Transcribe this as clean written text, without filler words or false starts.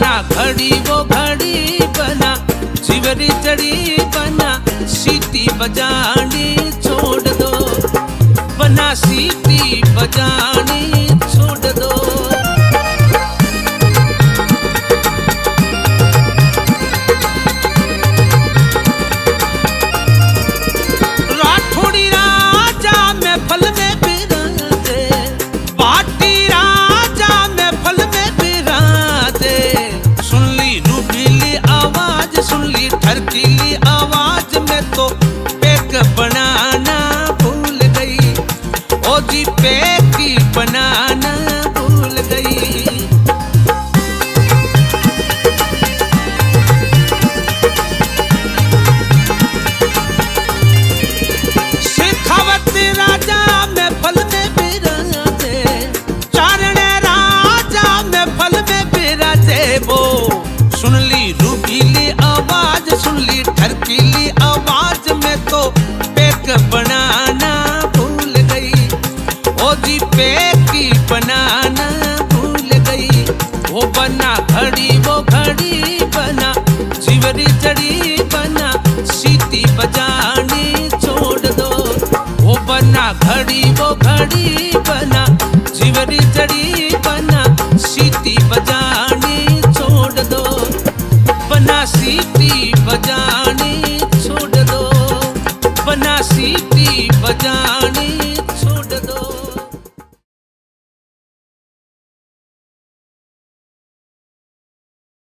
बना घड़ी वो घड़ी बना, चिवरी चढ़ी बना, सीटी बजानी छोड़ दो, बना सीटी बजानी छोड़ दो। राठौड़ी राजा महफल में बिराजे, पाटी राजा महफल में बिराजे। सुन ली रूबीली आवाज, सुन ली ठरकीली आवाज में तो पैक बनाना भूल गई, ओ जी पैक बनाना भूल गई। शेखावत राजा महफल में बिराजे, चारण राजा महफल में बिराजे। वो सुन ली रूबीली आवाज, सुन ली ठरकीली आवाज में तो पैक बनाना भूल गई, ओ जी पैक बनाना भूल गई। वो बना घड़ी वो घड़ी बना, चिवरी चढ़ी बना, सीटी बजानी छोड़ दो। वो बना घड़ी वो घड़ी बना, चिवरी चढ़ी बना, सीटी बजानी छोड़ दो, बना सीटी बजानी छोड़ दो, बना सीटी बजानी